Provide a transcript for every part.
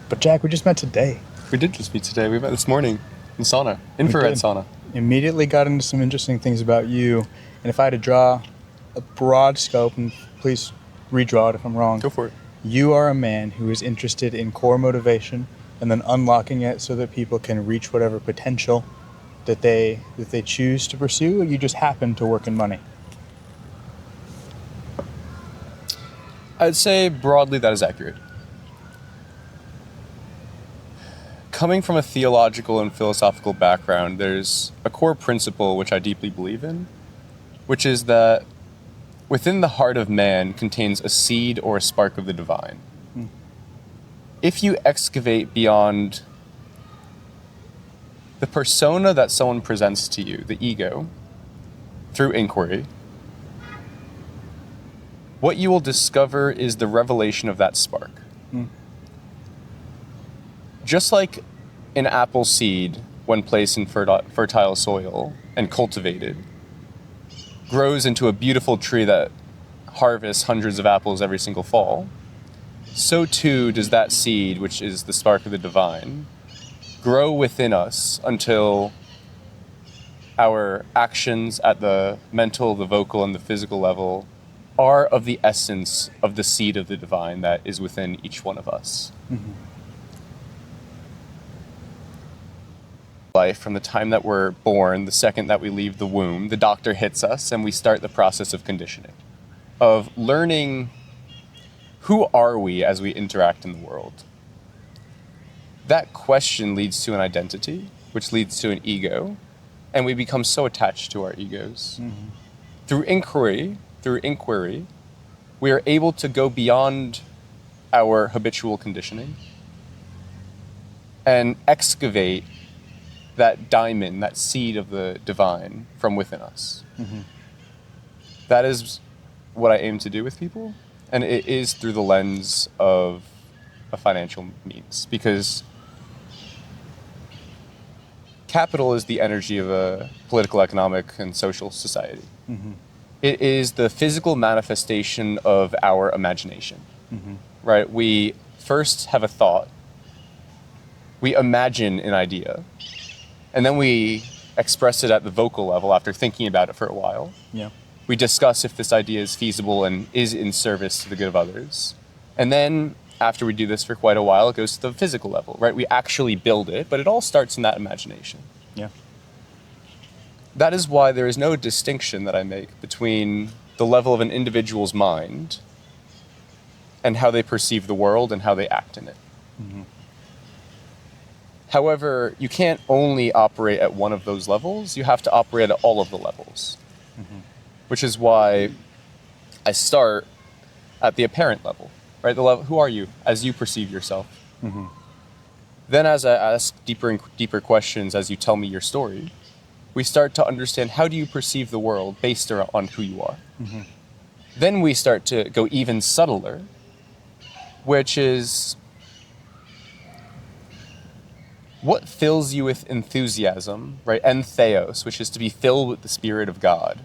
But Jack, we just met today. We did just meet today. We met this morning in sauna, infrared sauna. Immediately got into some interesting things about you. And if I had to draw a broad scope, and please redraw it if I'm wrong. Go for it. You are a man who is interested in core motivation and then unlocking it so that people can reach whatever potential that they choose to pursue. You just happen to work in money. I'd say broadly that is accurate. Coming from a theological and philosophical background, there's a core principle which I deeply believe in, which is that within the heart of man contains a seed or a spark of the divine. If you excavate beyond the persona that someone presents to you, the ego, through inquiry, what you will discover is the revelation of that spark. Just like an apple seed, when placed in fertile soil and cultivated, grows into a beautiful tree that harvests hundreds of apples every single fall, so too does that seed, which is the spark of the divine, grow within us until our actions at the mental, the vocal, and the physical level are of the essence of the seed of the divine that is within each one of us. Mm-hmm. Life, from the time that we're born, the second that we leave the womb, the doctor hits us and we start the process of conditioning, of learning who are we as we interact in the world. That question leads to an identity, which leads to an ego, and we become so attached to our egos. Mm-hmm. Through inquiry, we are able to go beyond our habitual conditioning and excavate that diamond, that seed of the divine from within us. Mm-hmm. That is what I aim to do with people, and it is through the lens of a financial means, because capital is the energy of a political, economic, and social society. Mm-hmm. It is the physical manifestation of our imagination, right? We first have a thought, we imagine an idea, and then we express it at the vocal level after thinking about it for a while. Yeah. We discuss if this idea is feasible and is in service to the good of others. And then after we do this for quite a while, it goes to the physical level, right? We actually build it, but it all starts in that imagination. Yeah. That is why there is no distinction that I make between the level of an individual's mind and how they perceive the world and how they act in it. Mm-hmm. However, you can't only operate at one of those levels, you have to operate at all of the levels. Mm-hmm. Which is why I start at the apparent level, right? The level, who are you as you perceive yourself? Mm-hmm. Then as I ask deeper and deeper questions as you tell me your story, we start to understand, how do you perceive the world based on who you are? Mm-hmm. Then we start to go even subtler, which is, what fills you with enthusiasm, right? Entheos, which is to be filled with the Spirit of God.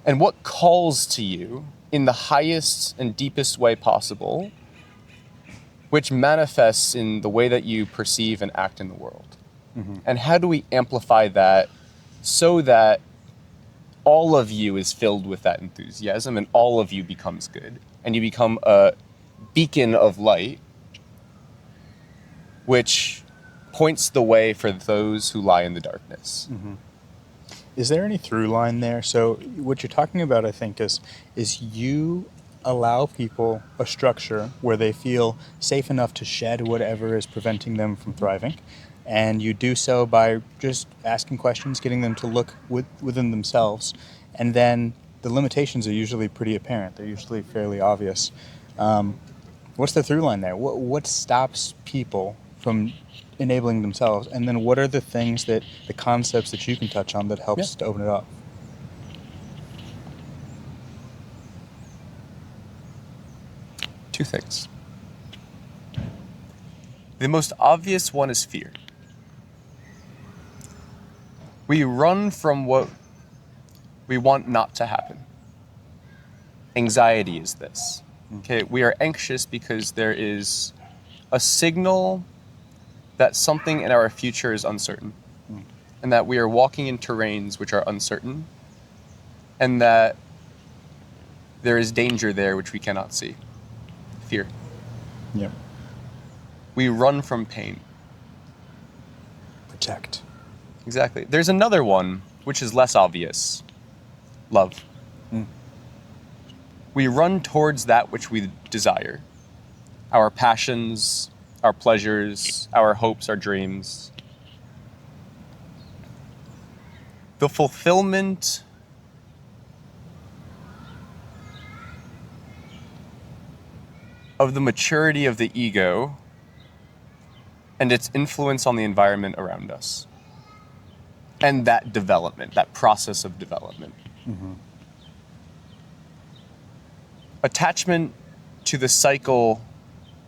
And what calls to you in the highest and deepest way possible, which manifests in the way that you perceive and act in the world. Mm-hmm. And how do we amplify that so that all of you is filled with that enthusiasm and all of you becomes good, and you become a beacon of light which points the way for those who lie in the darkness. Mm-hmm. Is there any through line there? So what you're talking about, I think, is you allow people a structure where they feel safe enough to shed whatever is preventing them from thriving. And you do so by just asking questions, getting them to look within themselves. And then the limitations are usually pretty apparent. They're usually fairly obvious. What's the through line there? What stops people from enabling themselves? And then what are the things the concepts that you can touch on that helps to open it up? Two things. The most obvious one is fear. We run from what we want not to happen. Anxiety is this. Okay, we are anxious because there is a signal that something in our future is uncertain, and that we are walking in terrains which are uncertain, and that there is danger there which we cannot see. Fear. Yep. We run from pain. Protect. Exactly. There's another one which is less obvious. Love. We run towards that which we desire. Our passions, our pleasures, our hopes, our dreams. The fulfillment of the maturity of the ego and its influence on the environment around us. And that development, that process of development. Attachment to the cycle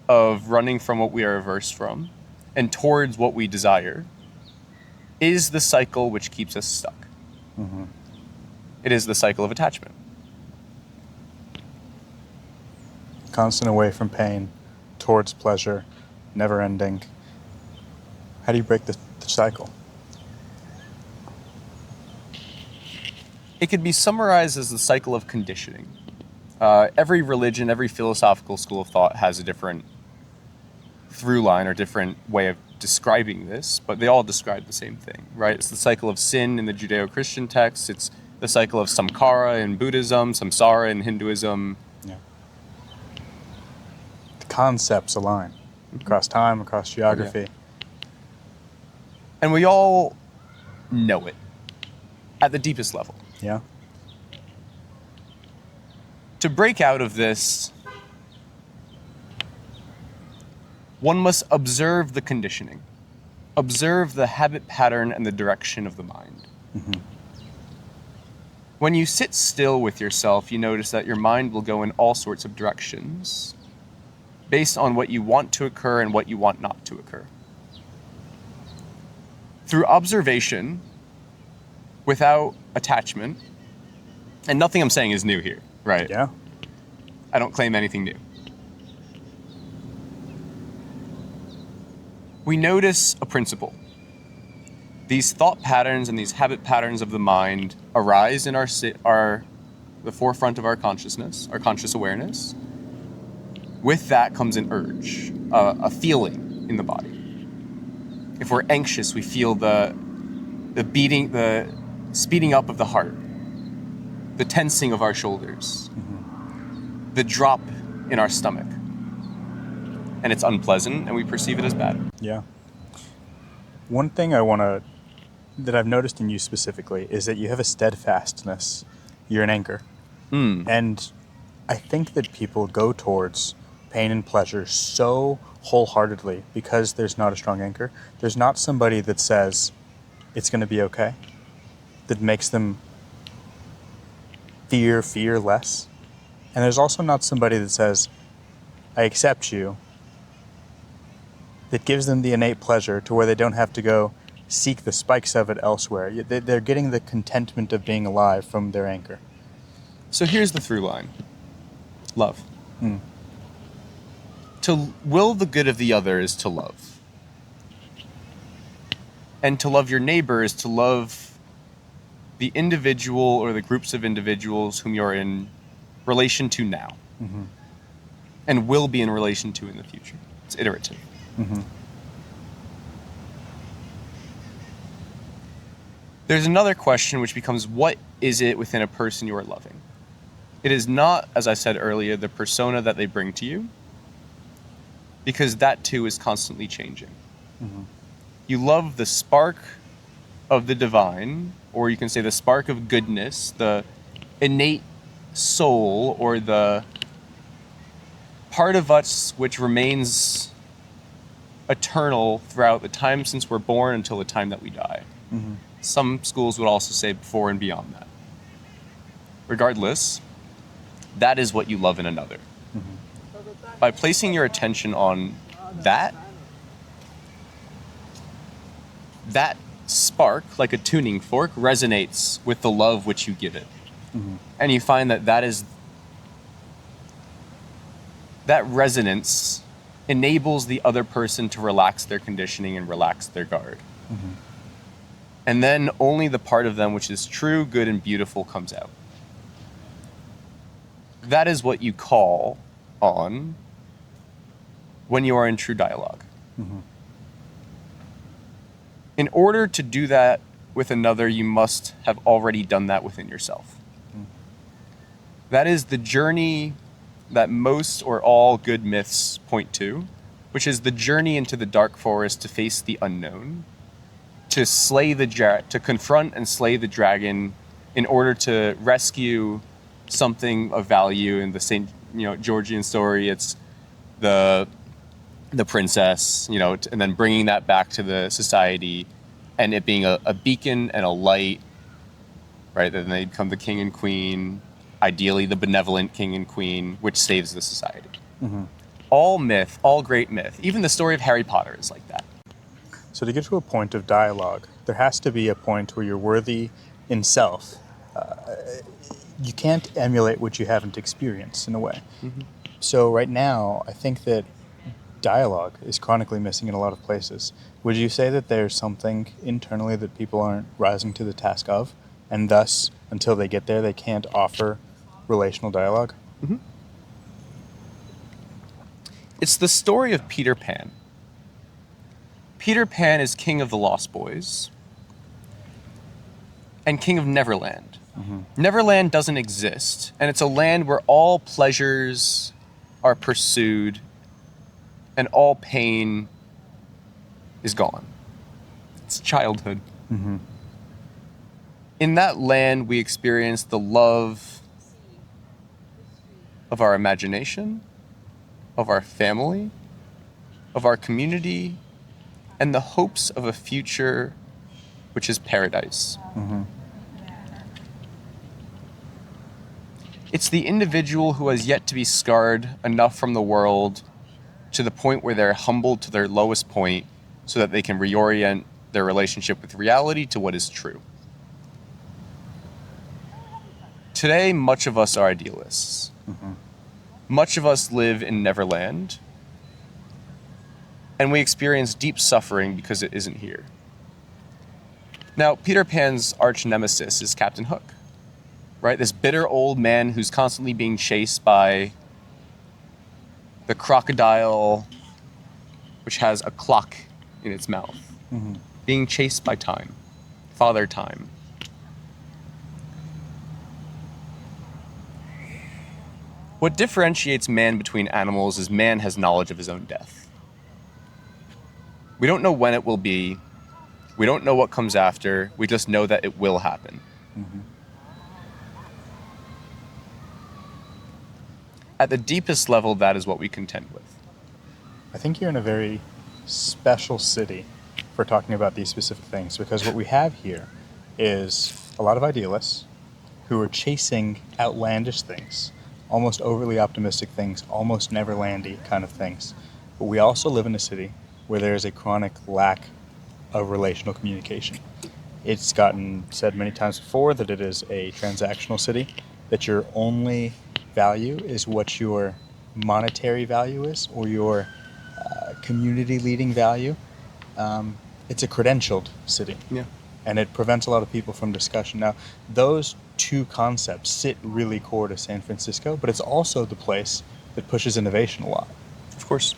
of running from what we are averse from and towards what we desire is the cycle which keeps us stuck. It is the cycle of attachment. Constant away from pain, towards pleasure, never ending. How do you break the cycle? It could be summarized as the cycle of conditioning. Every religion, every philosophical school of thought has a different through line or different way of describing this, but they all describe the same thing, right? It's the cycle of sin in the Judeo-Christian texts. It's the cycle of samkara in Buddhism, samsara in Hinduism. Yeah. The concepts align across time, across geography. Yeah. And we all know it at the deepest level. Yeah. To break out of this, one must observe the conditioning, observe the habit pattern and the direction of the mind. When you sit still with yourself, you notice that your mind will go in all sorts of directions based on what you want to occur and what you want not to occur. Through observation, without attachment, and nothing I'm saying is new here, right? Yeah. I don't claim anything new. We notice a principle. These thought patterns and these habit patterns of the mind arise in the forefront of our consciousness, our conscious awareness. With that comes an urge, a feeling in the body. If we're anxious, we feel the beating, the speeding up of the heart, the tensing of our shoulders, the drop in our stomach. And it's unpleasant, and we perceive it as bad. Yeah. One thing that I've noticed in you specifically is that you have a steadfastness. You're an anchor. And I think that people go towards pain and pleasure so wholeheartedly because there's not a strong anchor. There's not somebody that says it's going to be okay, that makes them fear less. And there's also not somebody that says, I accept you, that gives them the innate pleasure to where they don't have to go seek the spikes of it elsewhere. They're getting the contentment of being alive from their anchor. So here's the through line. Love. To will the good of the other is to love. And to love your neighbor is to love the individual or the groups of individuals whom you're in relation to now. And will be in relation to in the future. It's iterative. There's another question which becomes, what is it within a person you are loving? It is not, as I said earlier, the persona that they bring to you, because that too is constantly changing. You love the spark of the divine, or you can say the spark of goodness, the innate soul, or the part of us which remains eternal throughout the time since we're born until the time that we die. Some schools would also say before and beyond that. Regardless, that is what you love in another. By placing your attention on that spark, like a tuning fork, resonates with the love which you give it. And you find that resonance enables the other person to relax their conditioning and relax their guard. And then only the part of them which is true, good, and beautiful comes out. That is what you call on when you are in true dialogue. In order to do that with another, you must have already done that within yourself. That is the journey that most or all good myths point to, which is the journey into the dark forest to face the unknown, to slay to confront and slay the dragon in order to rescue something of value. In the St. Georgian story, it's the princess, and then bringing that back to the society, and it being a beacon and a light, right? Then they become the king and queen, ideally the benevolent king and queen, which saves the society. All myth, all great myth, even the story of Harry Potter is like that. So to get to a point of dialogue, there has to be a point where you're worthy in self. You can't emulate what you haven't experienced, in a way. So right now, I think that dialogue is chronically missing in a lot of places. Would you say that there's something internally that people aren't rising to the task of, and thus, until they get there, they can't offer relational dialogue? It's the story of Peter Pan. Peter Pan is king of the Lost Boys and king of Neverland. Neverland doesn't exist, and it's a land where all pleasures are pursued and all pain is gone. It's childhood. In that land, we experience the love of our imagination, of our family, of our community, and the hopes of a future which is paradise. It's the individual who has yet to be scarred enough from the world to the point where they're humbled to their lowest point so that they can reorient their relationship with reality to what is true. Today, much of us are idealists. Much of us live in Neverland, and we experience deep suffering because it isn't here. Now, Peter Pan's arch nemesis is Captain Hook, right? This bitter old man who's constantly being chased by the crocodile, which has a clock in its mouth, being chased by time, Father Time. What differentiates man between animals is man has knowledge of his own death. We don't know when it will be. We don't know what comes after. We just know that it will happen. At the deepest level, that is what we contend with. I think you're in a very special city for talking about these specific things, because what we have here is a lot of idealists who are chasing outlandish things, almost overly optimistic things, almost Neverlandy kind of things. But we also live in a city where there is a chronic lack of relational communication. It's gotten said many times before that it is a transactional city, that your only value is what your monetary value is, or your community leading value. It's a credentialed city. Yeah. And it prevents a lot of people from discussion. Now, those two concepts sit really core to San Francisco, but it's also the place that pushes innovation a lot. Of course.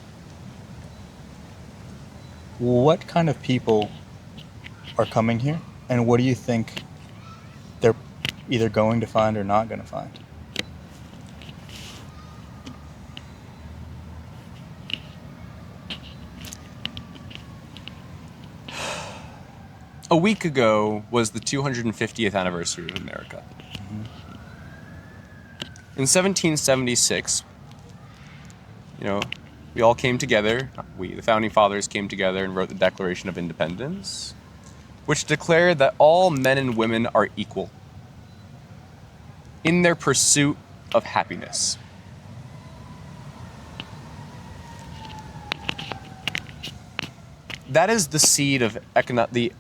What kind of people are coming here, and what do you think they're either going to find or not going to find? A week ago was the 250th anniversary of America. In 1776, we all came together. The founding fathers came together and wrote the Declaration of Independence, which declared that all men and women are equal in their pursuit of happiness. That is the seed of the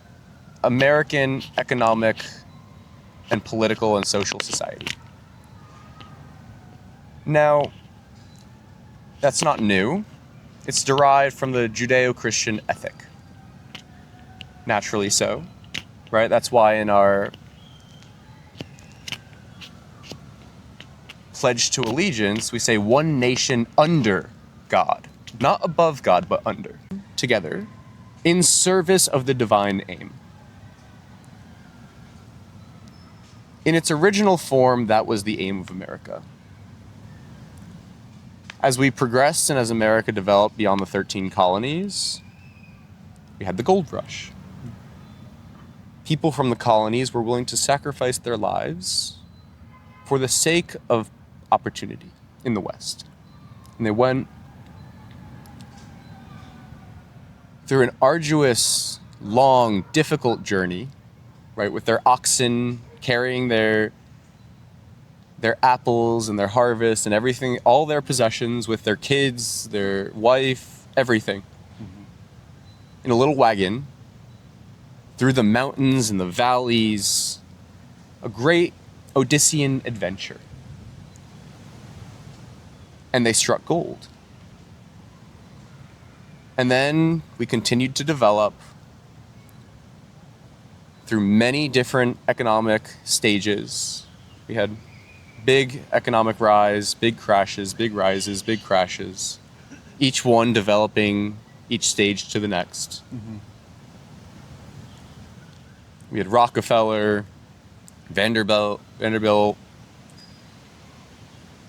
American economic and political and social society. Now, that's not new. It's derived from the Judeo-Christian ethic. Naturally so, right? That's why in our pledge to allegiance, we say one nation under God. Not above God, but under. Together, in service of the divine aim. In its original form, that was the aim of America. As we progressed and as America developed beyond the 13 colonies, we had the gold rush. People from the colonies were willing to sacrifice their lives for the sake of opportunity in the West. And they went through an arduous, long, difficult journey, right, with their oxen carrying their apples and their harvest and everything, all their possessions, with their kids, their wife, everything, in a little wagon, through the mountains and the valleys, a great Odyssean adventure. And they struck gold. And then we continued to develop through many different economic stages. We had big economic rise, big crashes, big rises, big crashes, each one developing each stage to the next. Mm-hmm. We had Rockefeller, Vanderbilt,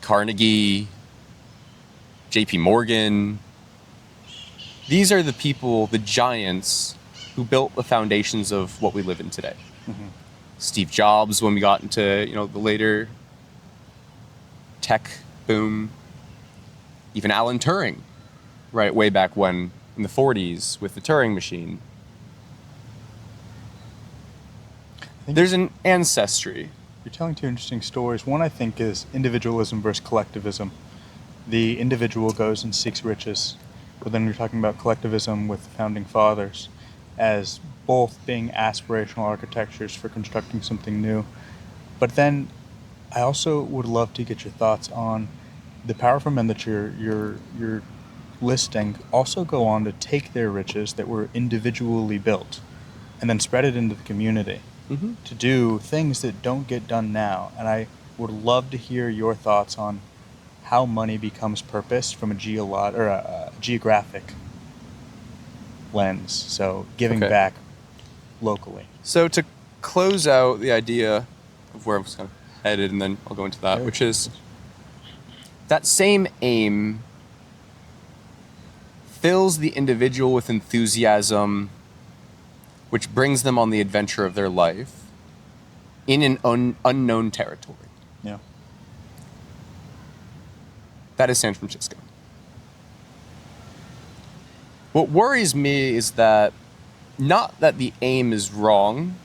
Carnegie, JP Morgan. These are the people, the giants, who built the foundations of what we live in today. Mm-hmm. Steve Jobs, when we got into, the later tech boom. Even Alan Turing, right, way back when, in the 40s, with the Turing machine. There's an ancestry. You're telling two interesting stories. One, I think, is individualism versus collectivism. The individual goes and seeks riches, but then you're talking about collectivism with the founding fathers as both being aspirational architectures for constructing something new. But then I also would love to get your thoughts on the powerful men that you're listing also go on to take their riches that were individually built and then spread it into the community. Mm-hmm. To do things that don't get done now. And I would love to hear your thoughts on how money becomes purpose from a geographic lens. So giving back locally. So to close out the idea of where I was kind of headed, and then I'll go into that, which is that same aim fills the individual with enthusiasm, which brings them on the adventure of their life in an unknown territory. Yeah. That is San Francisco. What worries me is that not that the aim is wrong,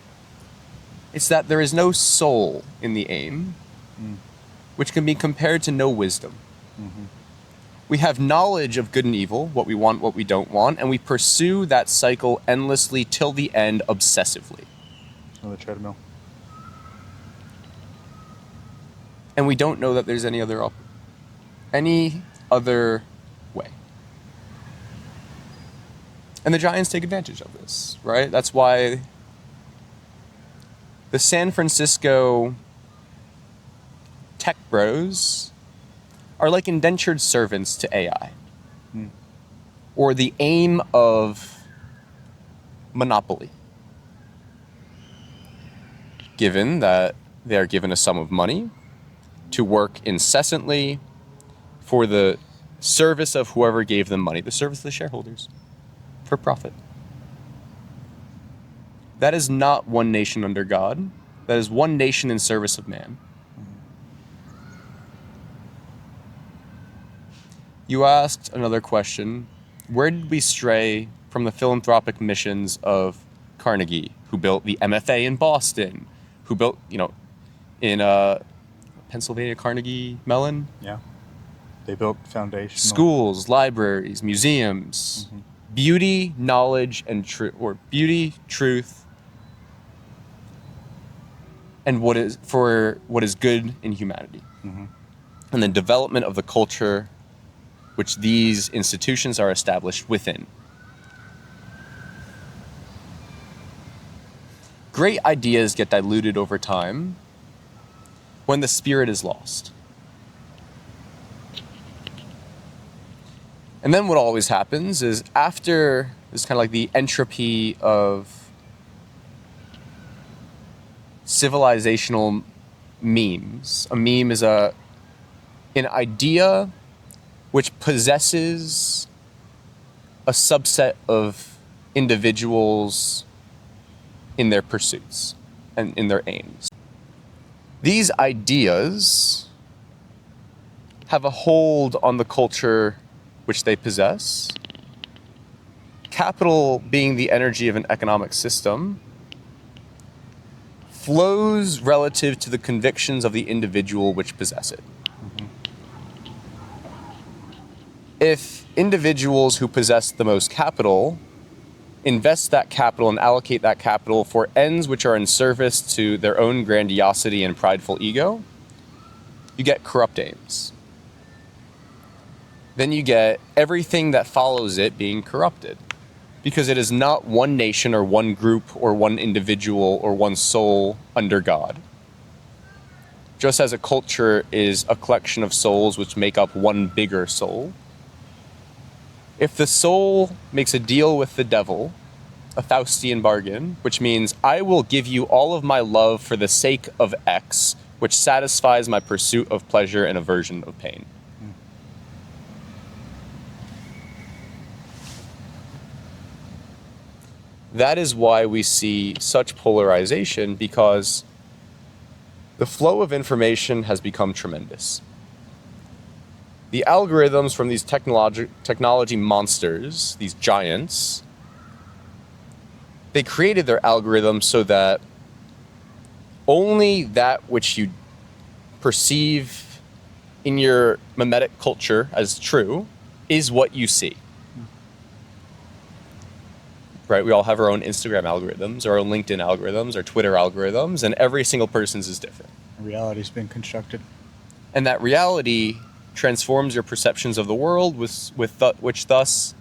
it's that there is no soul in the aim, which can be compared to no wisdom. Mm-hmm. We have knowledge of good and evil, what we want, what we don't want, and we pursue that cycle endlessly till the end obsessively. Another treadmill. And we don't know that there's any other way. And the giants take advantage of this, right? That's why the San Francisco tech bros are like indentured servants to AI. Or the aim of monopoly. Given that they are given a sum of money to work incessantly for the service of whoever gave them money, the service of the shareholders, for profit. That is not one nation under God. That is one nation in service of man. You asked another question. Where did we stray from the philanthropic missions of Carnegie, who built the MFA in Boston, who built, in Pennsylvania, Carnegie Mellon? Yeah. They built foundational schools, libraries, museums, beauty, knowledge, and beauty, truth, and what is good in humanity. Mm-hmm. And then development of the culture which these institutions are established within. Great ideas get diluted over time when the spirit is lost. And then what always happens is after this kind of like the entropy of civilizational memes. A meme is an idea which possesses a subset of individuals in their pursuits and in their aims. These ideas have a hold on the culture which they possess. Capital, being the energy of an economic system, flows relative to the convictions of the individual which possess it. If individuals who possess the most capital invest that capital and allocate that capital for ends which are in service to their own grandiosity and prideful ego, you get corrupt aims. Then you get everything that follows it being corrupted, because it is not one nation or one group or one individual or one soul under God. Just as a culture is a collection of souls which make up one bigger soul, if the soul makes a deal with the devil, a Faustian bargain, which means I will give you all of my love for the sake of X, which satisfies my pursuit of pleasure and aversion of pain. That is why we see such polarization, because the flow of information has become tremendous. The algorithms from these technology monsters, these giants, they created their algorithms so that only that which you perceive in your mimetic culture as true is what you see. Right? We all have our own Instagram algorithms, our own LinkedIn algorithms, our Twitter algorithms, and every single person's is different. Reality's been constructed. And that reality transforms your perceptions of the world, which thus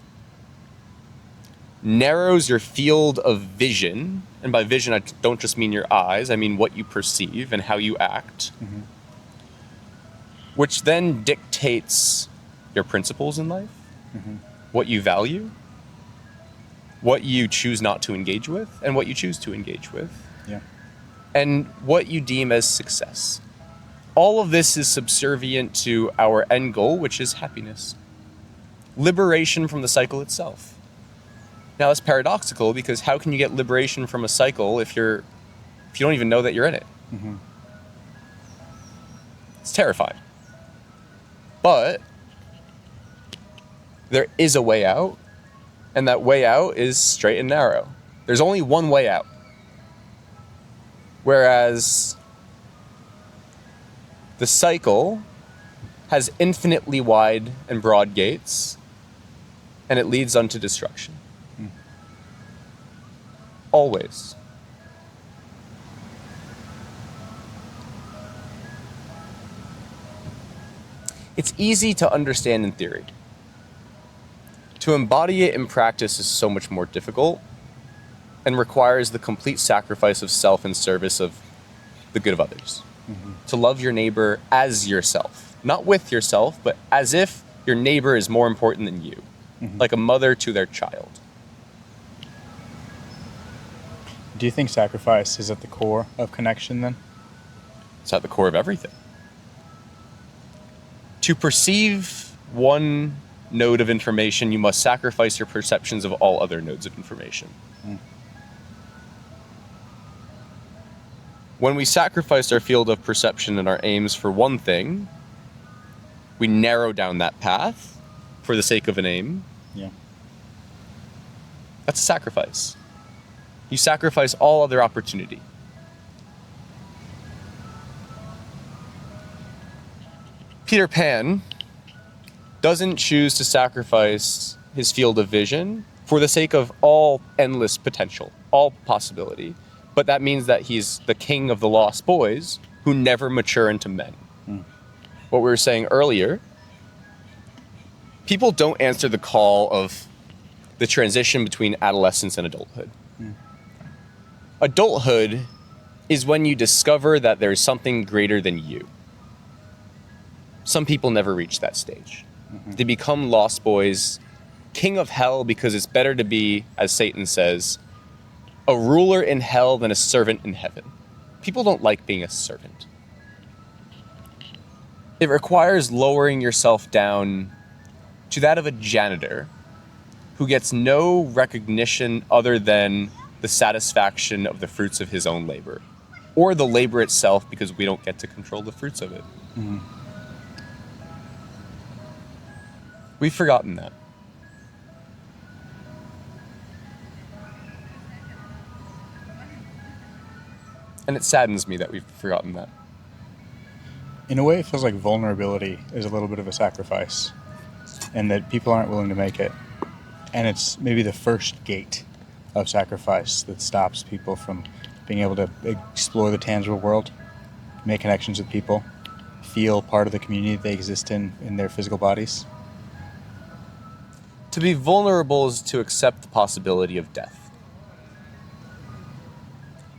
narrows your field of vision. And by vision, I don't just mean your eyes, I mean what you perceive and how you act, which then dictates your principles in life, what you value, what you choose not to engage with, and what you choose to engage with, and what you deem as success. All of this is subservient to our end goal, which is happiness. Liberation from the cycle itself. Now, that's paradoxical, because how can you get liberation from a cycle if you don't even know that you're in it? It's terrifying. But there is a way out, and that way out is straight and narrow. There's only one way out. Whereas the cycle has infinitely wide and broad gates, and it leads unto destruction. Always. It's easy to understand in theory. To embody it in practice is so much more difficult and requires the complete sacrifice of self in service of the good of others. To love your neighbor as yourself. Not with yourself, but as if your neighbor is more important than you. Like a mother to their child. Do you think sacrifice is at the core of connection then? It's at the core of everything. To perceive one node of information, you must sacrifice your perceptions of all other nodes of information. When we sacrifice our field of perception and our aims for one thing, we narrow down that path for the sake of an aim. That's a sacrifice. You sacrifice all other opportunity. Peter Pan doesn't choose to sacrifice his field of vision for the sake of all endless potential, all possibility. But that means that he's the king of the lost boys who never mature into men. What we were saying earlier, People don't answer the call of the transition between adolescence and adulthood. Adulthood is when you discover that there's something greater than you. Some people never reach that stage. They become lost boys, king of hell, because it's better to be, as Satan says, a ruler in hell than a servant in heaven. People don't like being a servant. It requires lowering yourself down to that of a janitor who gets no recognition other than the satisfaction of the fruits of his own labor, or the labor itself, because we don't get to control the fruits of it. We've forgotten that. And it saddens me that we've forgotten that. In a way, it feels like vulnerability is a little bit of a sacrifice, and that people aren't willing to make it. And it's maybe the first gate of sacrifice that stops people from being able to explore the tangible world, make connections with people, feel part of the community they exist in their physical bodies. To be vulnerable is to accept the possibility of death.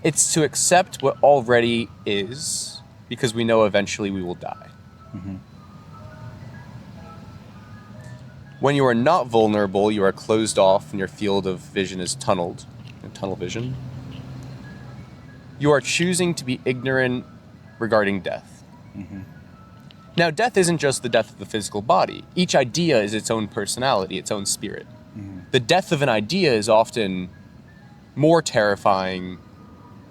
It's to accept what already is, because we know eventually we will die. When you are not vulnerable, you are closed off and your field of vision is tunneled, tunnel vision. You are choosing to be ignorant regarding death. Now, death isn't just the death of the physical body. Each idea is its own personality, its own spirit. The death of an idea is often more terrifying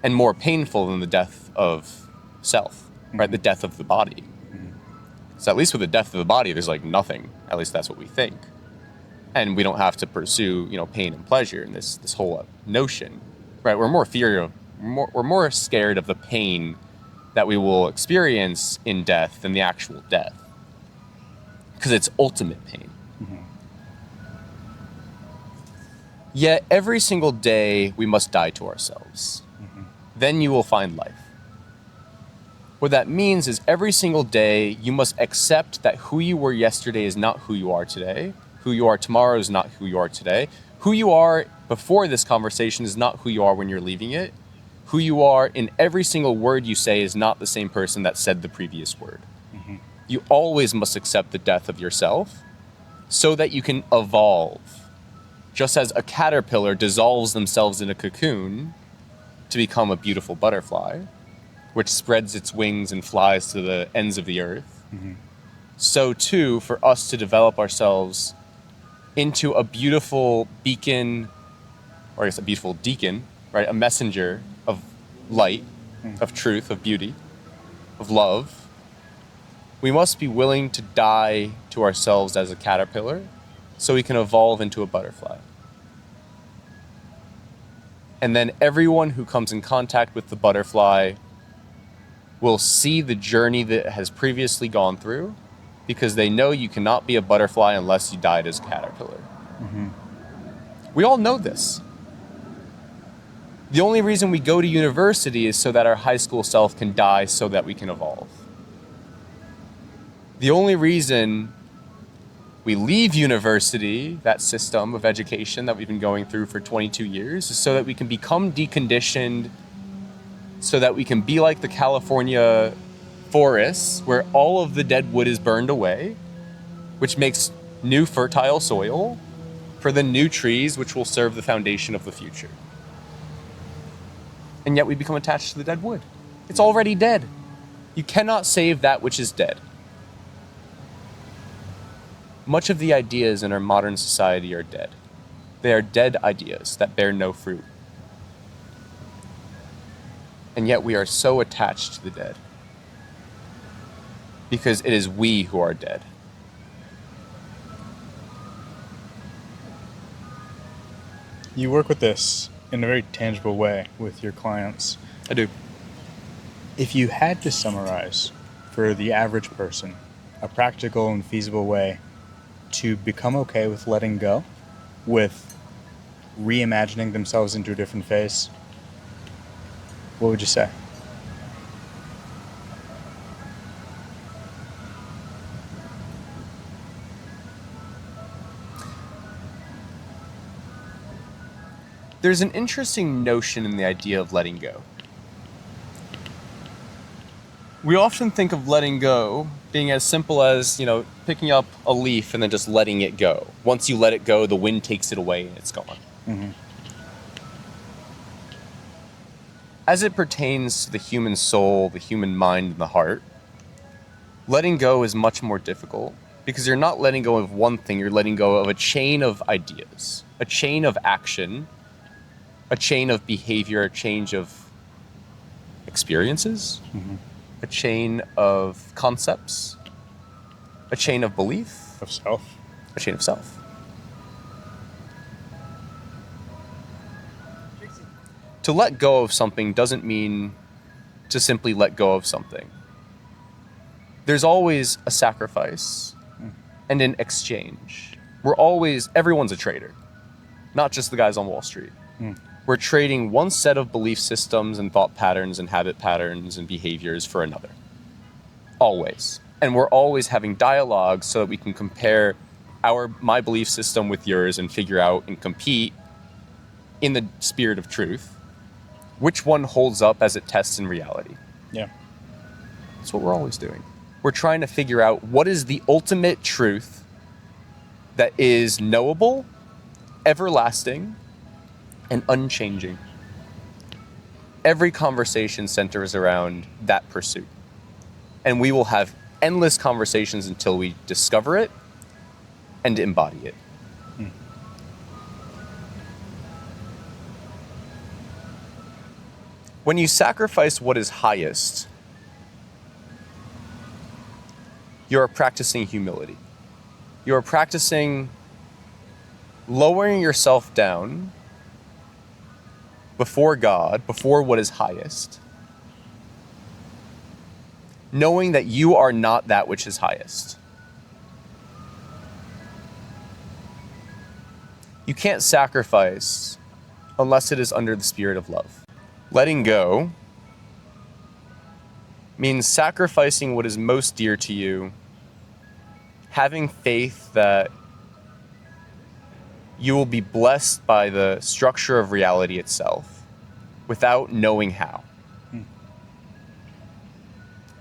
and more painful than the death of self, right? The death of the body. So at least with the death of the body, there's like nothing. At least that's what we think. And we don't have to pursue, pain and pleasure in this whole notion, right? We're more scared of the pain that we will experience in death than the actual death, because it's ultimate pain. Yet every single day we must die to ourselves. Then you will find life. What that means is every single day you must accept that who you were yesterday is not who you are today. Who you are tomorrow is not who you are today. Who you are before this conversation is not who you are when you're leaving it. Who you are in every single word you say is not the same person that said the previous word. You always must accept the death of yourself so that you can evolve. Just as a caterpillar dissolves themselves in a cocoon to become a beautiful butterfly, which spreads its wings and flies to the ends of the earth, so too, for us to develop ourselves into a beautiful beacon, or I guess a beautiful deacon, right? A messenger of light, of truth, of beauty, of love. We must be willing to die to ourselves as a caterpillar so we can evolve into a butterfly. And then everyone who comes in contact with the butterfly will see the journey that it has previously gone through, because they know you cannot be a butterfly unless you died as a caterpillar. We all know this. The only reason we go to university is so that our high school self can die so that we can evolve. The only reason we leave university, that system of education that we've been going through for 22 years, is so that we can become deconditioned, so that we can be like the California forests where all of the dead wood is burned away, which makes new fertile soil for the new trees which will serve the foundation of the future. And yet we become attached to the dead wood. It's already dead. You cannot save that which is dead. Much of the ideas in our modern society are dead. They are dead ideas that bear no fruit. And yet we are so attached to the dead, because it is we who are dead. You work with this in a very tangible way with your clients. I do. If you had to summarize for the average person a practical and feasible way to become okay with letting go, with reimagining themselves into a different phase, what would you say? There's an interesting notion in the idea of letting go. We often think of letting go being as simple as, picking up a leaf and then just letting it go. Once you let it go, the wind takes it away and it's gone. Mm-hmm. As it pertains to the human soul, the human mind, and the heart, letting go is much more difficult because you're not letting go of one thing, you're letting go of a chain of ideas, a chain of action, a chain of behavior, a chain of experiences, a chain of concepts, a chain of belief, Of self. a chain of self. To let go of something doesn't mean to simply let go of something. There's always a sacrifice and an exchange. Everyone's a trader, not just the guys on Wall Street. We're trading one set of belief systems and thought patterns and habit patterns and behaviors for another. Always. And we're always having dialogue so that we can compare my belief system with yours and figure out and compete in the spirit of truth which one holds up as it tests in reality. Yeah. That's what we're always doing. We're trying to figure out what is the ultimate truth that is knowable, everlasting, and unchanging. Every conversation centers around that pursuit. And we will have endless conversations until we discover it and embody it. When you sacrifice what is highest, you're practicing humility. You're practicing lowering yourself down before God, before what is highest, knowing that you are not that which is highest. You can't sacrifice unless it is under the spirit of love. Letting go means sacrificing what is most dear to you, having faith that you will be blessed by the structure of reality itself without knowing how.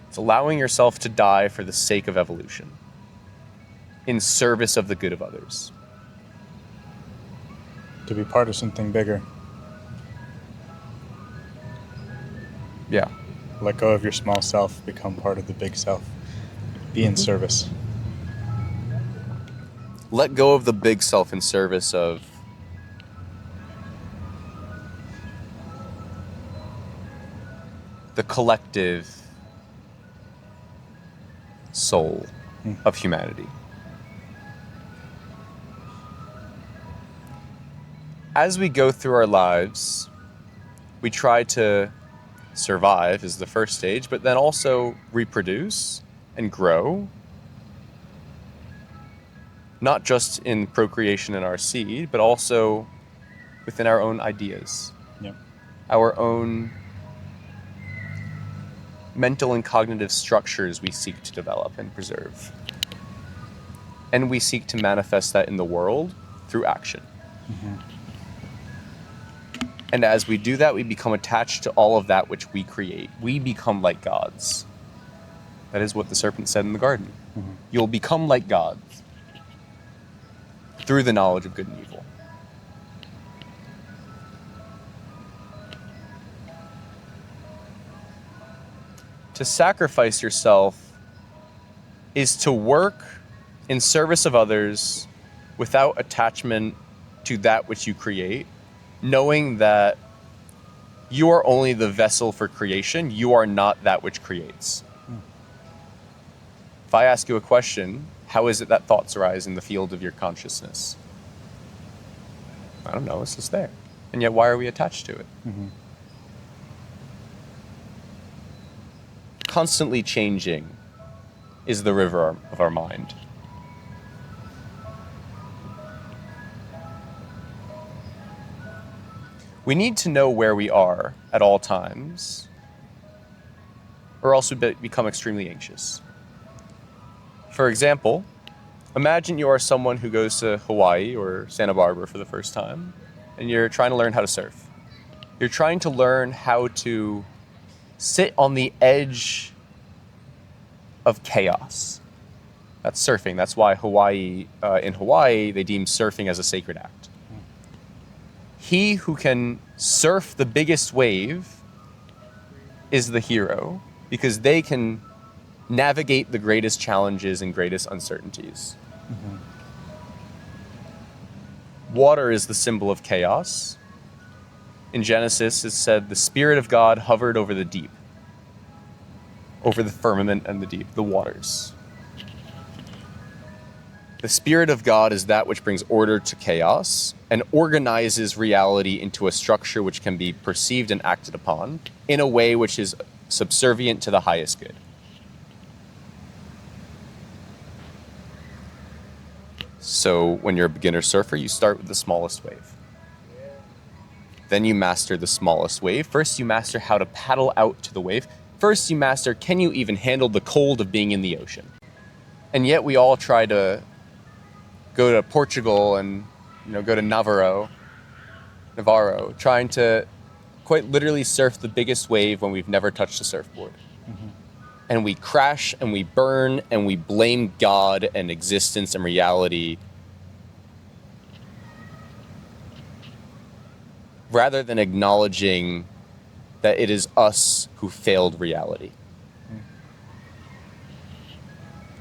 It's allowing yourself to die for the sake of evolution, in service of the good of others. To be part of something bigger. Yeah. Let go of your small self, become part of the big self. Be in service. Let go of the big self in service of the collective soul of humanity. As we go through our lives, we try to survive is the first stage, but then also reproduce and grow. Not just in procreation in our seed, but also within our own ideas. Yep. Our own mental and cognitive structures we seek to develop and preserve. And we seek to manifest that in the world through action. And as we do that, we become attached to all of that which we create. We become like gods. That is what the serpent said in the garden. You'll become like gods through the knowledge of good and evil. To sacrifice yourself is to work in service of others without attachment to that which you create, knowing that you are only the vessel for creation, you are not that which creates. If I ask you a question, how is it that thoughts arise in the field of your consciousness? I don't know, it's just there. And yet why are we attached to it? Constantly changing is the river of our mind. We need to know where we are at all times, or else we become extremely anxious. For example, imagine you are someone who goes to Hawaii or Santa Barbara for the first time, and you're trying to learn how to surf. You're trying to learn how to sit on the edge of chaos. That's surfing. That's why in Hawaii, they deem surfing as a sacred act. He who can surf the biggest wave is the hero, because they can navigate the greatest challenges and greatest uncertainties. Water is the symbol of chaos. In Genesis, it said the Spirit of God hovered over the deep, over the firmament and the deep, the waters. The Spirit of God is that which brings order to chaos and organizes reality into a structure which can be perceived and acted upon in a way which is subservient to the highest good. So when you're a beginner surfer, you start with the smallest wave. Then you master the smallest wave. First, you master how to paddle out to the wave. First, you master, can you even handle the cold of being in the ocean? And yet we all try to go to Portugal and go to Navarro, trying to quite literally surf the biggest wave when we've never touched a surfboard. And we crash and we burn and we blame God and existence and reality rather than acknowledging that it is us who failed reality.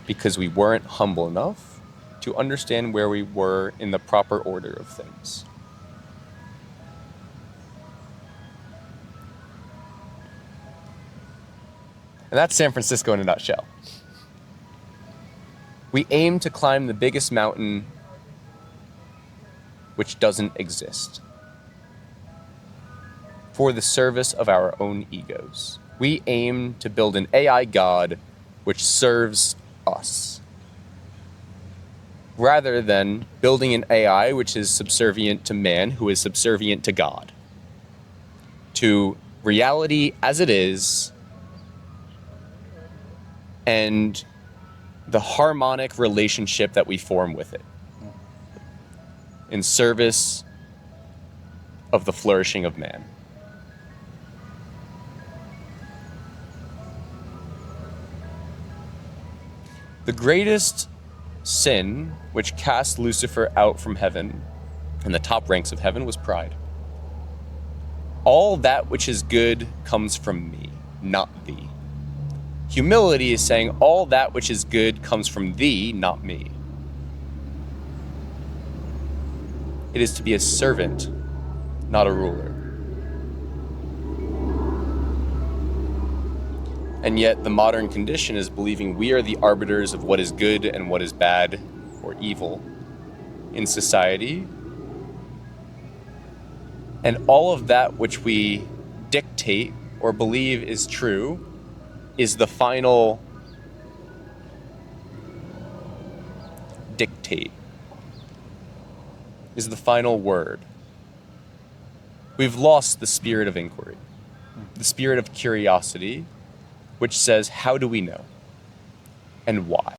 Because we weren't humble enough to understand where we were in the proper order of things. And that's San Francisco in a nutshell. We aim to climb the biggest mountain which doesn't exist for the service of our own egos. We aim to build an AI God which serves us, rather than building an AI which is subservient to man, who is subservient to God, to reality as it is, and the harmonic relationship that we form with it in service of the flourishing of man. The greatest sin which cast Lucifer out from heaven and the top ranks of heaven was pride. All that which is good comes from me, not thee. Humility is saying all that which is good comes from thee, not me. It is to be a servant, not a ruler. And yet the modern condition is believing we are the arbiters of what is good and what is bad or evil in society. And all of that which we dictate or believe is true is the final dictate, is the final word. We've lost the spirit of inquiry, the spirit of curiosity, which says, how do we know? And why?